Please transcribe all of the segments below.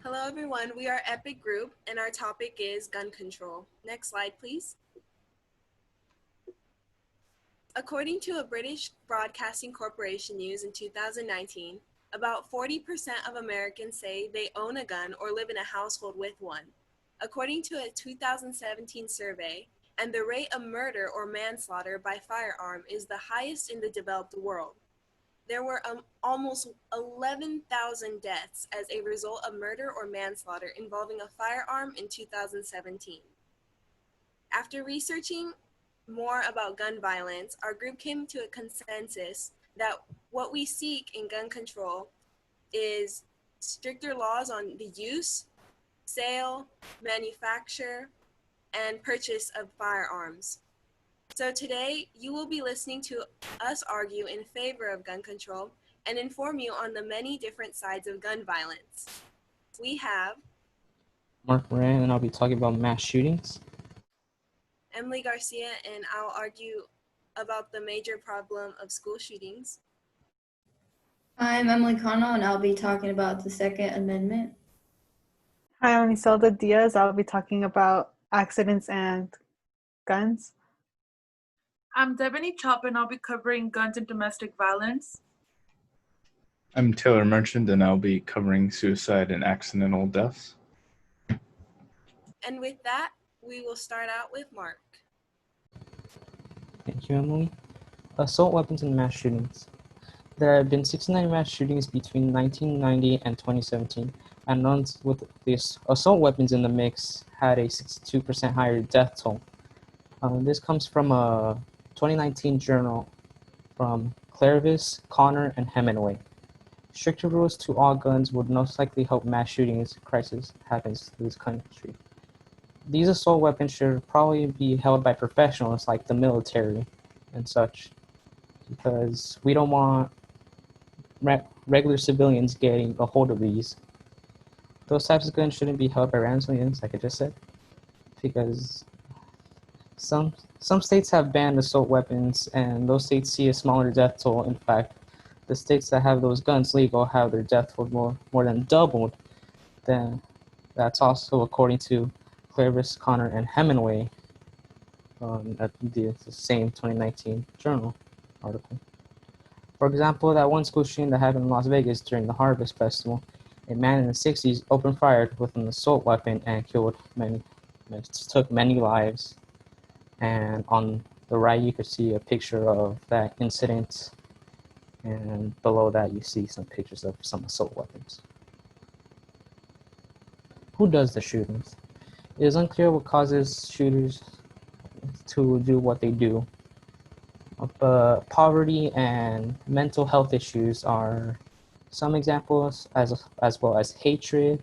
Hello everyone, we are Epic Group and our topic is gun control. Next slide please. According to a British Broadcasting Corporation news in 2019, about 40% of Americans say they own a gun or live in a household with one. According to a 2017 survey, and the rate of murder or manslaughter by firearm is the highest in the developed world. There were almost 11,000 deaths as a result of murder or manslaughter involving a firearm in 2017. After researching more about gun violence, our group came to a consensus that what we seek in gun control is stricter laws on the use, sale, manufacture, and purchase of firearms. So today, you will be listening to us argue in favor of gun control and inform you on the many different sides of gun violence. We have Mark Moran, and I'll be talking about mass shootings. Emily Garcia, and I'll argue about the major problem of school shootings. I'm Emily Connell, and I'll be talking about the Second Amendment. Hi, I'm Iselda Diaz. I'll be talking about accidents and guns. I'm Devaney Chop, and I'll be covering guns and domestic violence. I'm Taylor Merchant, and I'll be covering suicide and accidental deaths. And with that, we will start out with Mark. Thank you, Emily. Assault weapons and mass shootings. There have been 69 mass shootings between 1990 and 2017, and none with the assault weapons in the mix had a 62% higher death toll. This comes from a 2019 journal from Clarvis, Connor, and Hemingway. Stricter rules to all guns would most likely help mass shootings crisis happens to this country. These assault weapons should probably be held by professionals like the military and such, because we don't want regular civilians getting a hold of these. Those types of guns shouldn't be held by random civilians, like I just said, because some states have banned assault weapons, and those states see a smaller death toll. In fact, the states that have those guns legal have their death toll more than doubled. Then that's also according to Clarvis, Connor, and Hemingway at the same 2019 journal article. For example, that one school shooting that happened in Las Vegas during the Harvest Festival, a man in the 60s opened fire with an assault weapon and took many lives. And on the right, you could see a picture of that incident, and below that, you see some pictures of some assault weapons. Who does the shootings? It is unclear what causes shooters to do what they do. But poverty and mental health issues are some examples, as well as hatred.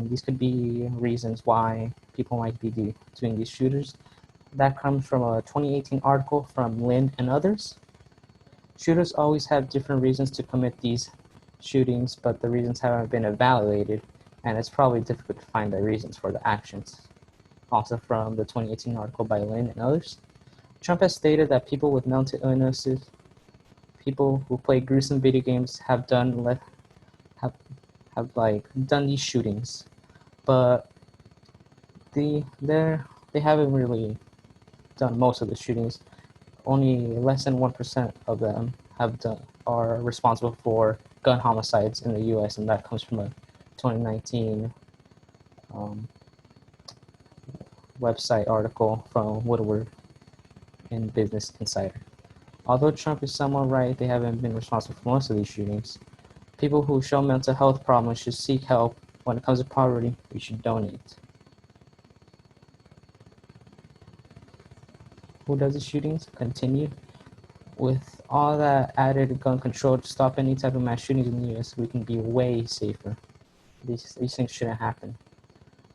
These could be reasons why people might be doing these shooters. That comes from a 2018 article from Lind and others. Shooters always have different reasons to commit these shootings, but the reasons haven't been evaluated, and it's probably difficult to find the reasons for the actions. Also from the 2018 article by Lind and others. Trump has stated that people with mental illnesses, people who play gruesome video games, have done these shootings, but they haven't really done most of the shootings. Only less than 1% of them are responsible for gun homicides in the U.S., and that comes from a 2019 website article from Woodward in Business Insider. Although Trump is somewhat right, they haven't been responsible for most of these shootings. People who show mental health problems should seek help. When it comes to poverty, we should donate. Who does the shootings? Continue. With all that added gun control to stop any type of mass shootings in the U.S., we can be way safer. These things shouldn't happen.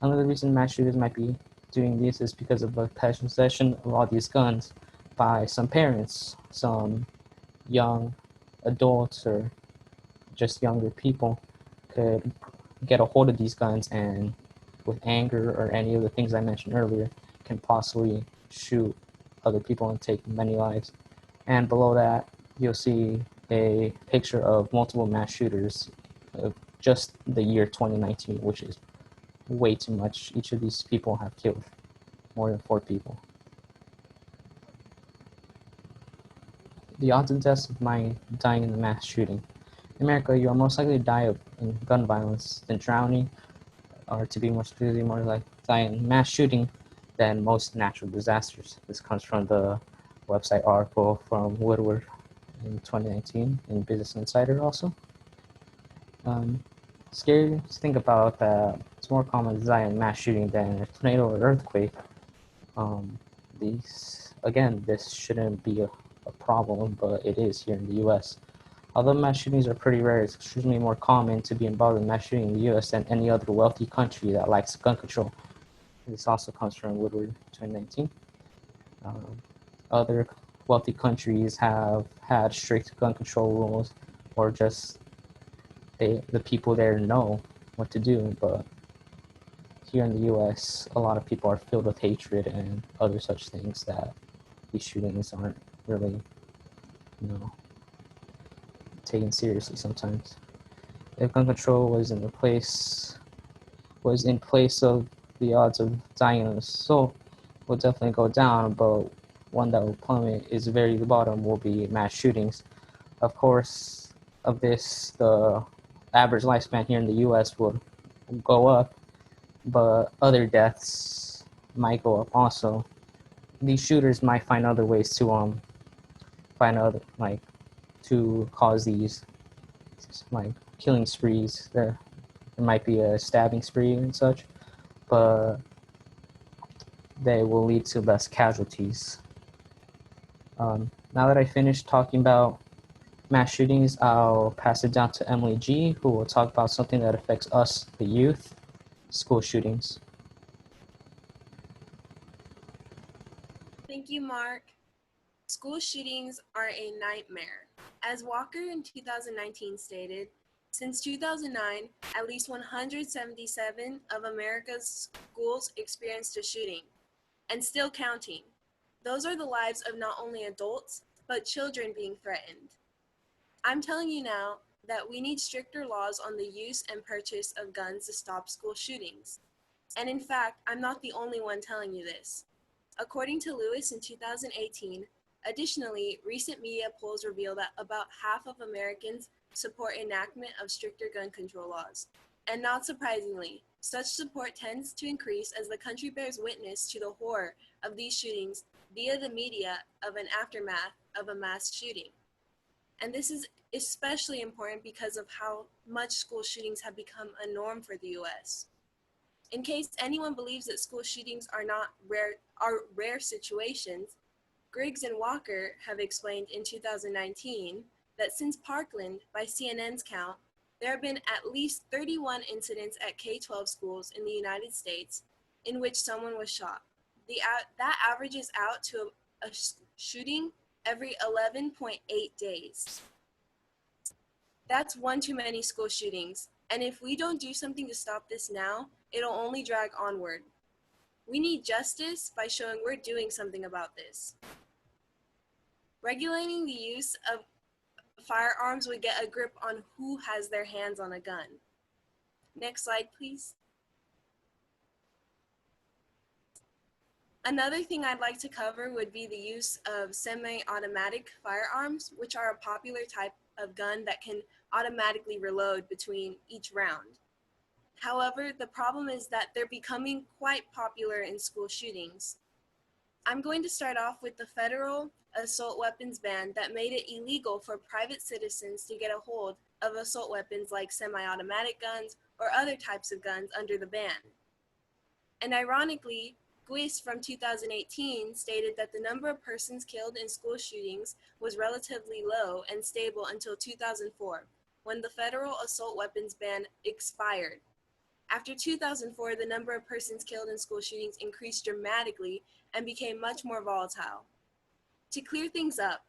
Another reason mass shooters might be doing this is because of the possession of all these guns by some parents, some young adults, or just younger people could get a hold of these guns, and with anger or any of the things I mentioned earlier, can possibly shoot other people and take many lives. And below that, you'll see a picture of multiple mass shooters just the year 2019, which is way too much. Each of these people have killed more than 4 people. The odds and deaths of dying in a mass shooting. In America, you are most likely to die in gun violence than drowning, or to be more specifically, more like die in mass shooting than most natural disasters. This comes from the website article from Woodward in 2019 in Business Insider also. Scary to think about that it's more common to die in mass shooting than a tornado or earthquake. This shouldn't be a problem, but it is here in the US. Although mass shootings are pretty rare, it's extremely more common to be involved in mass shooting in the US than any other wealthy country that likes gun control. This also comes from Woodward 2019. Other wealthy countries have had strict gun control rules, or just the people there know what to do, but here in the US, a lot of people are filled with hatred and other such things that these shootings aren't really, taken seriously sometimes. If gun control was in place of the odds of dying in an assault will definitely go down, but one that will plummet is very bottom will be mass shootings. Of course, the average lifespan here in the US will go up, but other deaths might go up also. These shooters might find other ways to to cause these killing sprees. There might be a stabbing spree and such, but they will lead to less casualties. Now that I finished talking about mass shootings, I'll pass it down to Emily G, who will talk about something that affects us, the youth, school shootings. Thank you, Mark. School shootings are a nightmare. As Walker in 2019 stated, since 2009, at least 177 of America's schools experienced a shooting, and still counting. Those are the lives of not only adults, but children being threatened. I'm telling you now that we need stricter laws on the use and purchase of guns to stop school shootings. And in fact, I'm not the only one telling you this. According to Lewis in 2018, additionally, recent media polls reveal that about half of Americans support enactment of stricter gun control laws. And not surprisingly, such support tends to increase as the country bears witness to the horror of these shootings via the media of an aftermath of a mass shooting. And this is especially important because of how much school shootings have become a norm for the US. In case anyone believes that school shootings are rare situations, Griggs and Walker have explained in 2019 that since Parkland, by CNN's count, there have been at least 31 incidents at K-12 schools in the United States in which someone was shot. That averages out to a shooting every 11.8 days. That's one too many school shootings, and if we don't do something to stop this now, it'll only drag onward. We need justice by showing we're doing something about this. Regulating the use of firearms would get a grip on who has their hands on a gun. Next slide, please. Another thing I'd like to cover would be the use of semi-automatic firearms, which are a popular type of gun that can automatically reload between each round. However, the problem is that they're becoming quite popular in school shootings. I'm going to start off with the federal assault weapons ban that made it illegal for private citizens to get a hold of assault weapons like semi-automatic guns or other types of guns under the ban. And ironically, Guis from 2018 stated that the number of persons killed in school shootings was relatively low and stable until 2004, when the federal assault weapons ban expired. After 2004, the number of persons killed in school shootings increased dramatically and became much more volatile. To clear things up,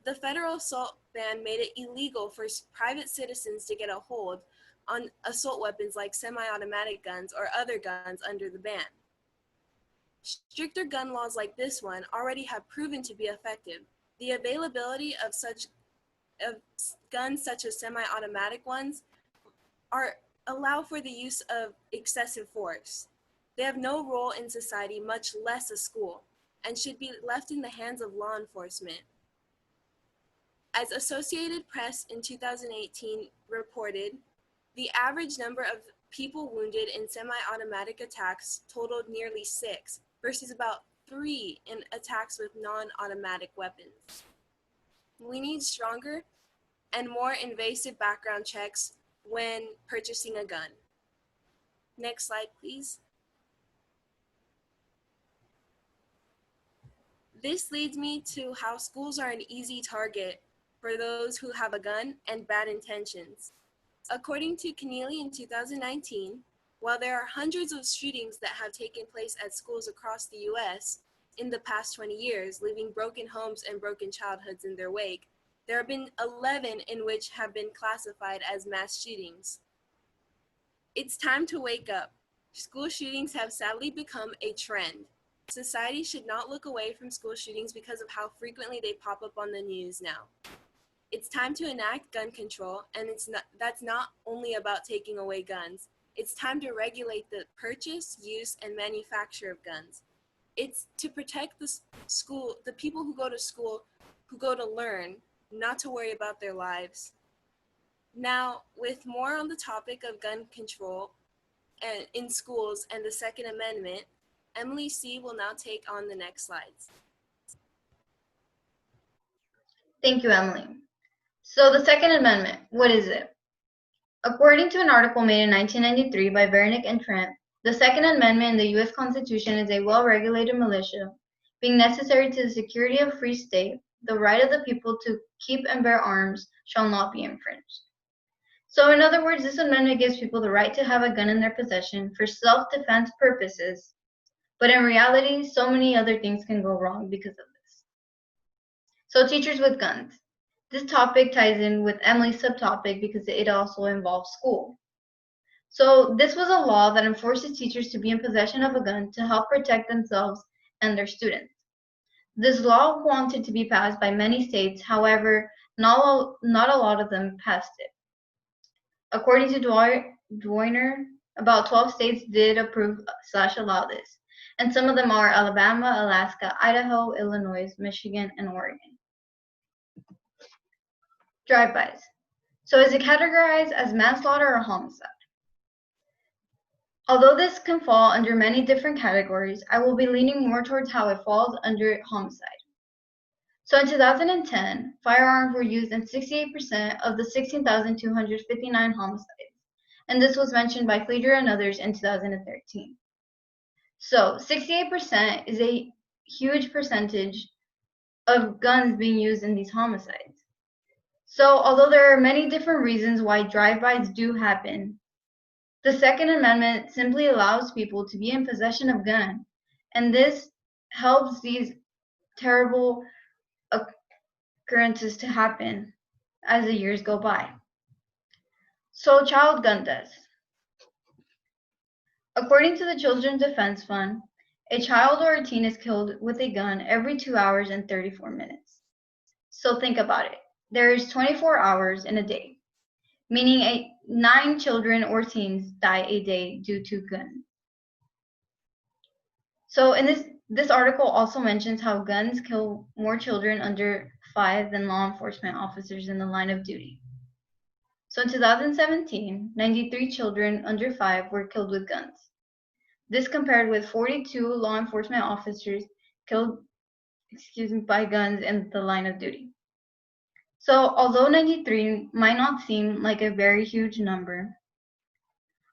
the federal assault ban made it illegal for private citizens to get a hold on assault weapons like semi-automatic guns or other guns under the ban. Stricter gun laws like this one already have proven to be effective. The availability of guns such as semi-automatic ones allow for the use of excessive force. They have no role in society, much less a school, and should be left in the hands of law enforcement. As Associated Press in 2018 reported, the average number of people wounded in semi-automatic attacks totaled nearly 6 versus about 3 in attacks with non-automatic weapons. We need stronger and more invasive background checks when purchasing a gun. Next slide, please. This leads me to how schools are an easy target for those who have a gun and bad intentions. According to Keneally in 2019, while there are hundreds of shootings that have taken place at schools across the US in the past 20 years, leaving broken homes and broken childhoods in their wake, there have been 11 in which have been classified as mass shootings. It's time to wake up. School shootings have sadly become a trend. Society should not look away from school shootings because of how frequently they pop up on the news now. It's time to enact gun control, and that's not only about taking away guns. It's time to regulate the purchase, use, and manufacture of guns. It's to protect the people who go to school, who go to learn, not to worry about their lives. Now, with more on the topic of gun control and in schools and the Second Amendment, Emily C. will now take on the next slides. Thank you, Emily. So the Second Amendment, what is it? According to an article made in 1993 by Vernick and Trent, the Second Amendment in the U.S. Constitution is a well-regulated militia, being necessary to the security of a free state. The right of the people to keep and bear arms shall not be infringed. So in other words, this amendment gives people the right to have a gun in their possession for self-defense purposes. But in reality, so many other things can go wrong because of this. So teachers with guns. This topic ties in with Emily's subtopic because it also involves school. So this was a law that enforces teachers to be in possession of a gun to help protect themselves and their students. This law wanted to be passed by many states, however, not a lot of them passed it. According to Dwyer, about 12 states did approve/allow this, and some of them are Alabama, Alaska, Idaho, Illinois, Michigan, and Oregon. Drive-bys. So is it categorized as manslaughter or homicide? Although this can fall under many different categories, I will be leaning more towards how it falls under homicide. So in 2010, firearms were used in 68% of the 16,259 homicides, and this was mentioned by Fleeger and others in 2013. So 68% is a huge percentage of guns being used in these homicides. So although there are many different reasons why drive-bys do happen, the Second Amendment simply allows people to be in possession of guns, and this helps these terrible occurrences to happen as the years go by. So child gun deaths. According to the Children's Defense Fund, a child or a teen is killed with a gun every 2 hours and 34 minutes. So think about it. There is 24 hours in a day, meaning 9 children or teens die a day due to gun. So in this article also mentions how guns kill more children under 5 than law enforcement officers in the line of duty. So in 2017, 93 children under 5 were killed with guns. This compared with 42 law enforcement officers killed by guns in the line of duty. So although 93 might not seem like a very huge number,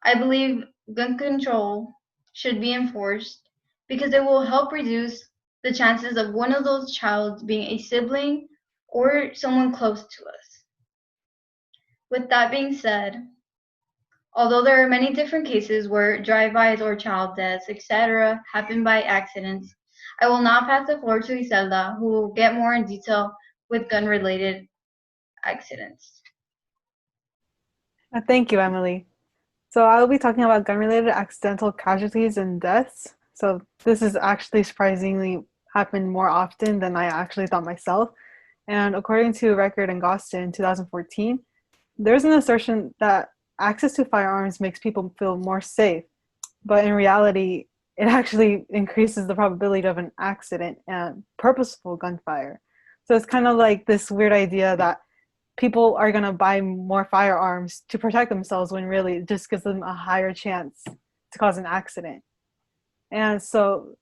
I believe gun control should be enforced because it will help reduce the chances of one of those child being a sibling or someone close to us. With that being said, although there are many different cases where drive-bys or child deaths, etc., happen by accidents, I will now pass the floor to Iselda, who will get more in detail with gun-related accidents. Thank you, Emily. So I will be talking about gun-related accidental casualties and deaths. So this is actually surprisingly happened more often than I actually thought myself. And according to a record in Gostin in 2014, there's an assertion that access to firearms makes people feel more safe, but in reality, it actually increases the probability of an accident and purposeful gunfire. So it's kind of like this weird idea that people are going to buy more firearms to protect themselves when really it just gives them a higher chance to cause an accident. And so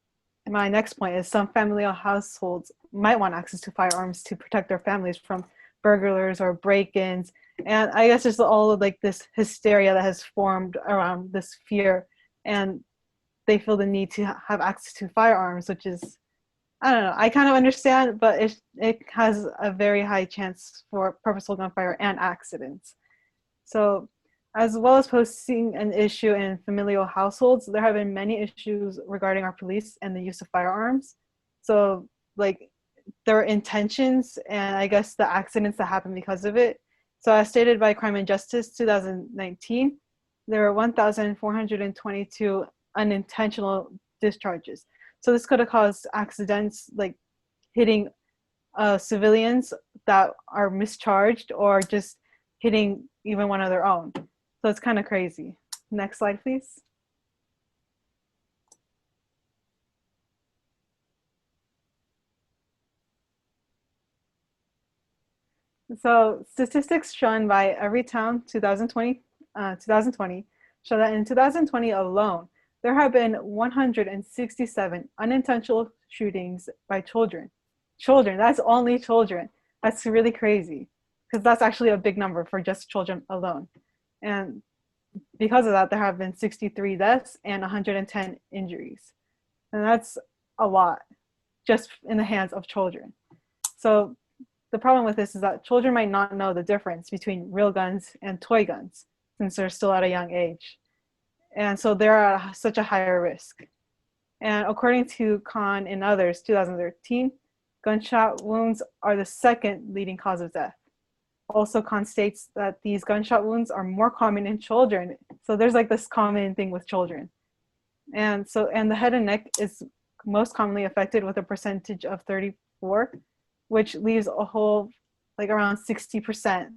my next point is some familial households might want access to firearms to protect their families from burglars or break-ins. And I guess there's all of like this hysteria that has formed around this fear, and they feel the need to have access to firearms, which is, I don't know, I kind of understand, but it has a very high chance for purposeful gunfire and accidents. So as well as posing an issue in familial households, there have been many issues regarding our police and the use of firearms. So like their intentions and I guess the accidents that happen because of it. So as stated by Crime and Justice 2019, there were 1,422 unintentional discharges. So this could have caused accidents like hitting civilians that are mischarged or just hitting even one of their own. So it's kind of crazy. Next slide, please. So statistics shown by Everytown 2020 show that in 2020 alone, there have been 167 unintentional shootings by children. Children, that's only children. That's really crazy because that's actually a big number for just children alone. And because of that, there have been 63 deaths and 110 injuries. And that's a lot just in the hands of children. So the problem with this is that children might not know the difference between real guns and toy guns since they're still at a young age. And so they're at such a higher risk. And according to Khan and others, 2013, gunshot wounds are the second leading cause of death. Also, Khan states that these gunshot wounds are more common in children. So there's like this common thing with children. And the head and neck is most commonly affected with a percentage of 34, which leaves a whole like around 60%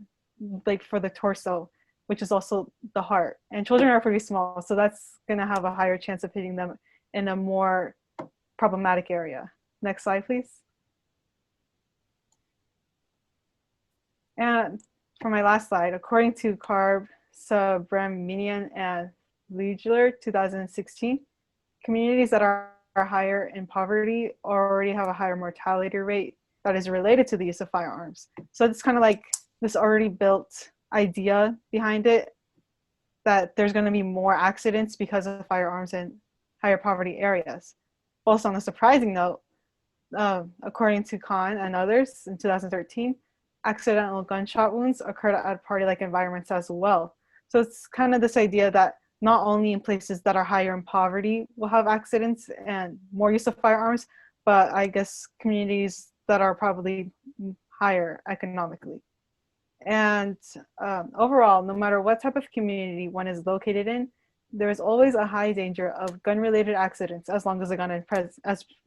like for the torso, which is also the heart. And children are pretty small, so that's gonna have a higher chance of hitting them in a more problematic area. Next slide, please. And for my last slide, according to Karb, Subramanian, and Legler, 2016, communities that are higher in poverty already have a higher mortality rate that is related to the use of firearms. So it's kind of like this already built idea behind it that there's going to be more accidents because of firearms in higher poverty areas. Also, on a surprising note, according to Khan and others in 2013, accidental gunshot wounds occurred at party-like environments as well. So it's kind of this idea that not only in places that are higher in poverty will have accidents and more use of firearms, but I guess communities that are probably higher economically. And overall, no matter what type of community one is located in, there is always a high danger of gun-related accidents as long as a gun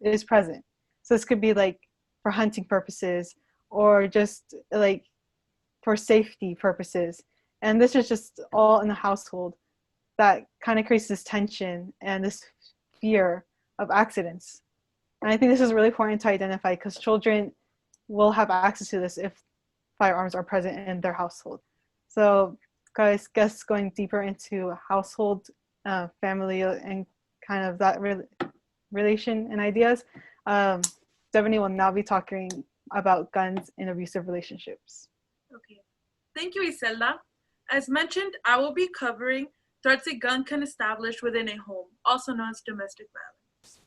is present. So this could be like for hunting purposes or just like for safety purposes. And this is just all in the household that kind of creates this tension and this fear of accidents. And I think this is really important to identify because children will have access to this if firearms are present in their household. So guys, guess going deeper into household, family, and kind of that relation and ideas, Devaney will now be talking about guns in abusive relationships. Okay. Thank you, Iselda. As mentioned, I will be covering threats a gun can establish within a home, also known as domestic violence.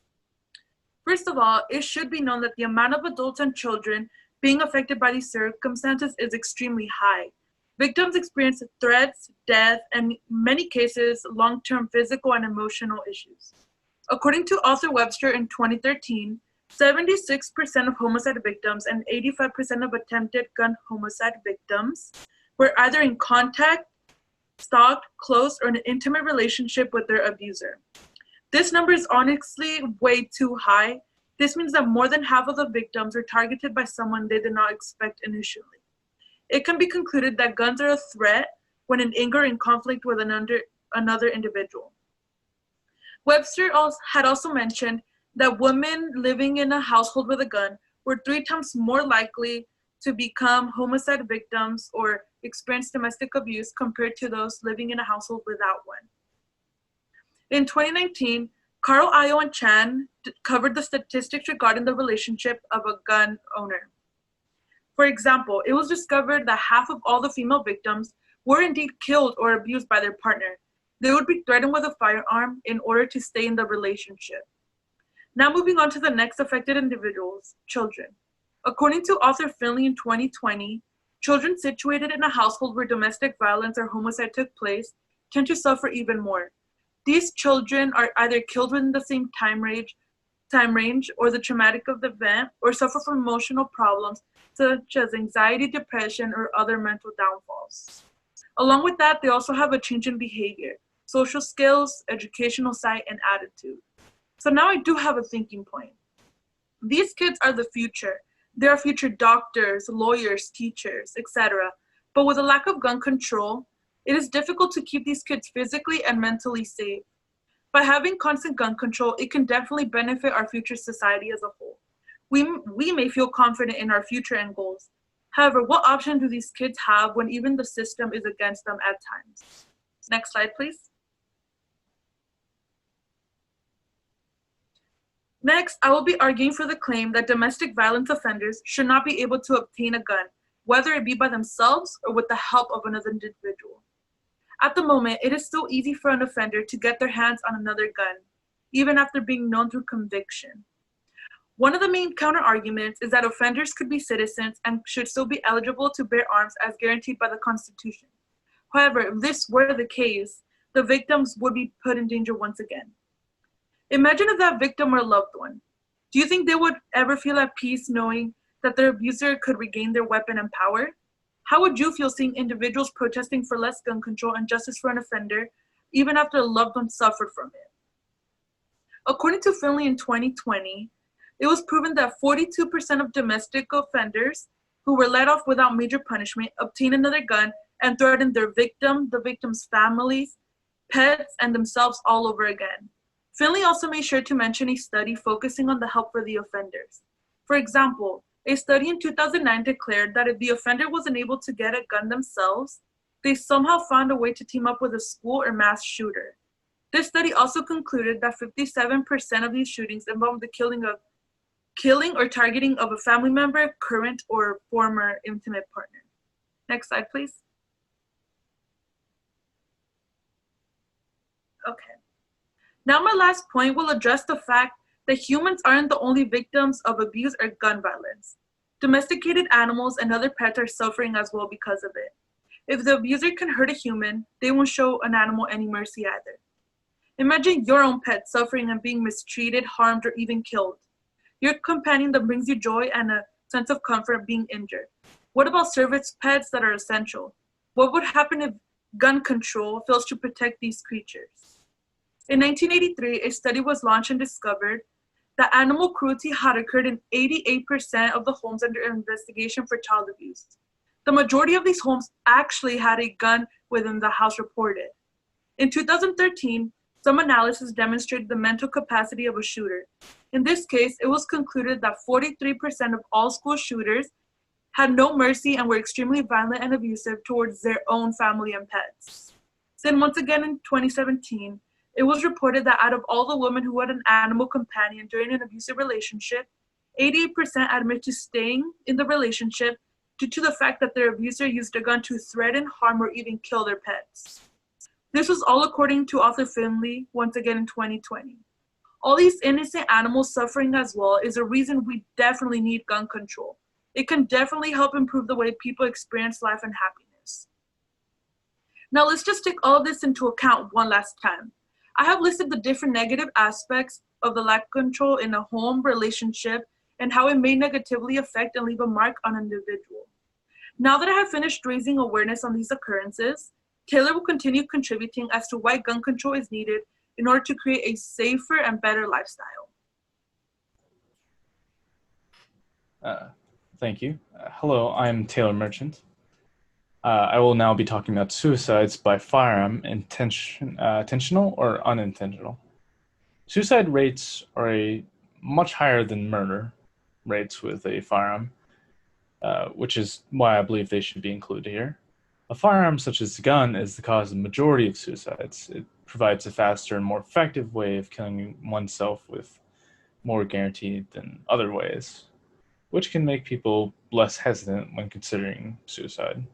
First of all, it should be known that the amount of adults and children being affected by these circumstances is extremely high. Victims experience threats, death, and in many cases, long-term physical and emotional issues. According to Arthur Webster in 2013, 76% of homicide victims and 85% of attempted gun homicide victims were either in contact, stalked, close, or in an intimate relationship with their abuser. This number is honestly way too high. This means that more than half of the victims were targeted by someone they did not expect initially. It can be concluded that guns are a threat when in anger and conflict with another individual. Webster had also mentioned that women living in a household with a gun were 3 times more likely to become homicide victims or experience domestic abuse compared to those living in a household without one. In 2019, Carl Io and Chan covered the statistics regarding the relationship of a gun owner. For example, it was discovered that half of all the female victims were indeed killed or abused by their partner. They would be threatened with a firearm in order to stay in the relationship. Now moving on to the next affected individuals, children. According to author Finley in 2020, children situated in a household where domestic violence or homicide took place tend to suffer even more. These children are either killed within the same time range or the traumatic of the event, or suffer from emotional problems such as anxiety, depression, or other mental downfalls. Along with that, they also have a change in behavior, social skills, educational sight, and attitude. So now I do have a thinking point. These kids are the future. They are future doctors, lawyers, teachers, etc. But with a lack of gun control, it is difficult to keep these kids physically and mentally safe. By having constant gun control, it can definitely benefit our future society as a whole. We may feel confident in our future and goals. However, what option do these kids have when even the system is against them at times? Next slide, please. Next, I will be arguing for the claim that domestic violence offenders should not be able to obtain a gun, whether it be by themselves or with the help of another individual. At the moment, it is so easy for an offender to get their hands on another gun, even after being known through conviction. One of the main counter-arguments is that offenders could be citizens and should still be eligible to bear arms as guaranteed by the Constitution. However, if this were the case, the victims would be put in danger once again. Imagine if that victim were a loved one. Do you think they would ever feel at peace knowing that their abuser could regain their weapon and power? How would you feel seeing individuals protesting for less gun control and justice for an offender, even after a loved one suffered from it? According to Finley in 2020, it was proven that 42% of domestic offenders who were let off without major punishment obtained another gun and threatened their victim, the victim's families, pets, and themselves all over again. Finley also made sure to mention a study focusing on the help for the offenders. For example, a study in 2009 declared that if the offender was unable to get a gun themselves, they somehow found a way to team up with a school or mass shooter. This study also concluded that 57% of these shootings involved the killing or targeting of a family member, current or former intimate partner. Next slide, please. Okay. Now my last point will address the fact that humans aren't the only victims of abuse or gun violence. Domesticated animals and other pets are suffering as well because of it. If the abuser can hurt a human, they won't show an animal any mercy either. Imagine your own pet suffering and being mistreated, harmed, or even killed. Your companion that brings you joy and a sense of comfort being injured. What about service pets that are essential? What would happen if gun control fails to protect these creatures? In 1983, a study was launched and discovered that animal cruelty had occurred in 88% of the homes under investigation for child abuse. The majority of these homes actually had a gun within the house reported. In 2013, some analysis demonstrated the mental capacity of a shooter. In this case, it was concluded that 43% of all school shooters had no mercy and were extremely violent and abusive towards their own family and pets. Then once again in 2017, it was reported that out of all the women who had an animal companion during an abusive relationship, 88% admit to staying in the relationship due to the fact that their abuser used a gun to threaten, harm, or even kill their pets. This was all according to author Finley, once again in 2020. All these innocent animals suffering as well is a reason we definitely need gun control. It can definitely help improve the way people experience life and happiness. Now let's just take all of this into account one last time. I have listed the different negative aspects of the lack of control in a home relationship and how it may negatively affect and leave a mark on an individual. Now that I have finished raising awareness on these occurrences, Taylor will continue contributing as to why gun control is needed in order to create a safer and better lifestyle. Thank you. Hello, I'm Taylor Merchant. I will now be talking about suicides by firearm, intentional or unintentional. Suicide rates are much higher than murder rates with a firearm, which is why I believe they should be included here. A firearm such as a gun is the cause of the majority of suicides. It provides a faster and more effective way of killing oneself with more guaranteed than other ways, which can make people less hesitant when considering suicide.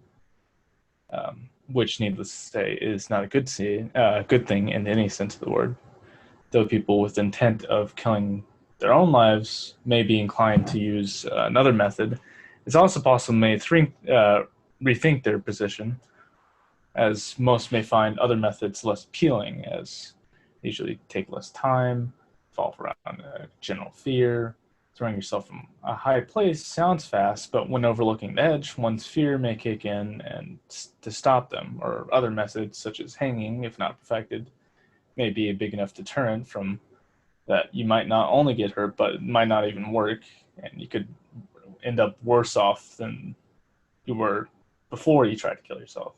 Which, needless to say, is not a good thing in any sense of the word. Though people with intent of killing their own lives may be inclined to use another method, it's also possible may rethink their position, as most may find other methods less appealing, as they usually take less time, fall around general fear. Throwing yourself from a high place sounds fast, but when overlooking the edge, one's fear may kick in and to stop them, or other methods such as hanging, if not perfected, may be a big enough deterrent from that you might not only get hurt, but it might not even work, and you could end up worse off than you were before you tried to kill yourself.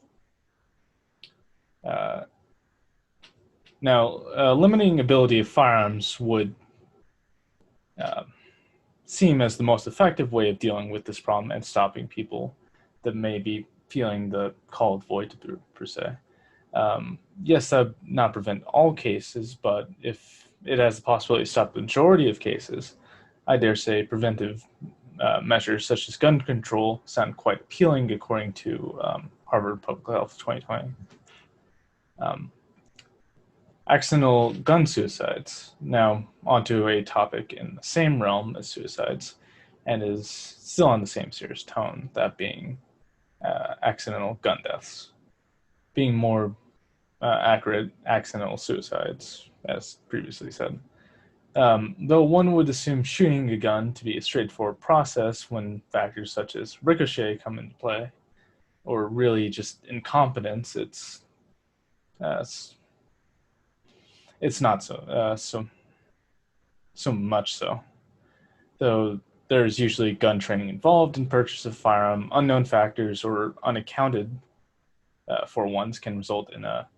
Now, limiting ability of firearms would seem as the most effective way of dealing with this problem and stopping people that may be feeling the call of void, per se. Yes, that would not prevent all cases, but if it has the possibility to stop the majority of cases, I dare say preventive measures such as gun control sound quite appealing, according to Harvard Public Health 2020. Accidental gun suicides. Now, onto a topic in the same realm as suicides, and is still on the same serious tone, that being accidental gun deaths. Being more accurate, accidental suicides, as previously said. Though one would assume shooting a gun to be a straightforward process when factors such as ricochet come into play, or really just incompetence, it's not so much so. Though there's usually gun training involved in purchase of firearm, unknown factors or unaccounted for ones can result in a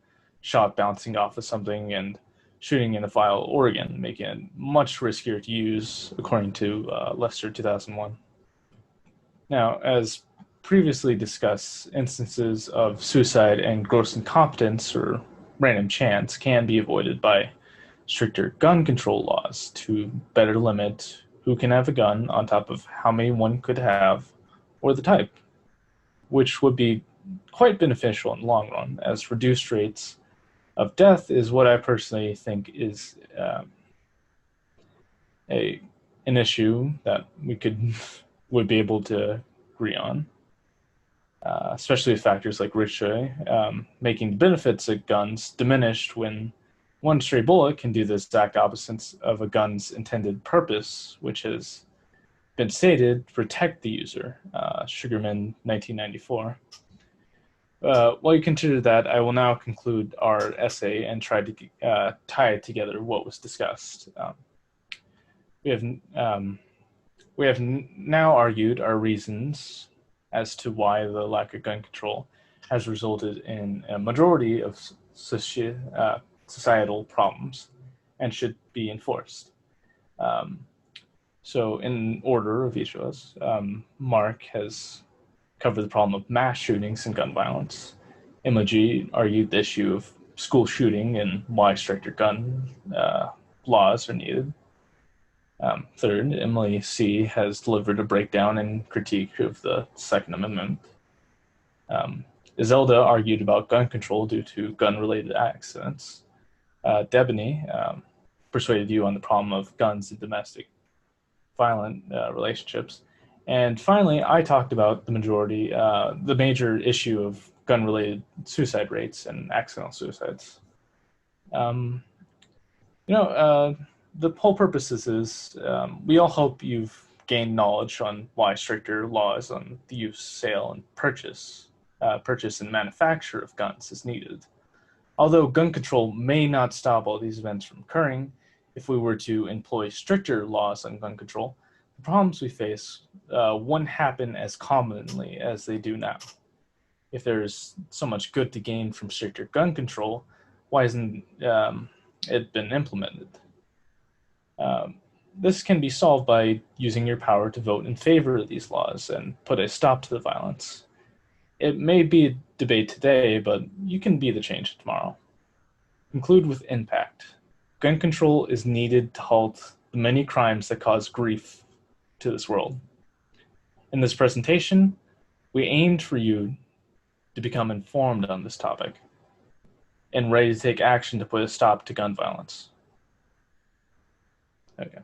shot bouncing off of something and shooting in a vial organ, making it much riskier to use, according to Lester 2001. Now, as previously discussed, instances of suicide and gross incompetence or random chance can be avoided by stricter gun control laws to better limit who can have a gun on top of how many one could have or the type, which would be quite beneficial in the long run, as reduced rates of death is what I personally think is an issue that we would be able to agree on. Especially with factors like ricochet, making the benefits of guns diminished when one stray bullet can do the exact opposite of a gun's intended purpose, which has been stated to protect the user. Sugarman, 1994. While you consider that, I will now conclude our essay and try to tie it together what was discussed. We have now argued our reasons as to why the lack of gun control has resulted in a majority of societal problems and should be enforced. So in order of each of us, Mark has covered the problem of mass shootings and gun violence. Imogen argued the issue of school shooting and why stricter gun laws are needed. Third, Emily C. has delivered a breakdown and critique of the Second Amendment. Iselda argued about gun control due to gun-related accidents. Debony persuaded you on the problem of guns in domestic violent relationships. And finally, I talked about the major issue of gun-related suicide rates and accidental suicides. The whole purpose is we all hope you've gained knowledge on why stricter laws on the use, sale, and purchase and manufacture of guns is needed. Although gun control may not stop all these events from occurring, if we were to employ stricter laws on gun control, the problems we face wouldn't happen as commonly as they do now. If there's so much good to gain from stricter gun control, why hasn't it been implemented? This can be solved by using your power to vote in favor of these laws and put a stop to the violence. It may be a debate today, but you can be the change tomorrow. Conclude with impact. Gun control is needed to halt the many crimes that cause grief to this world. In this presentation, we aimed for you to become informed on this topic and ready to take action to put a stop to gun violence. Okay.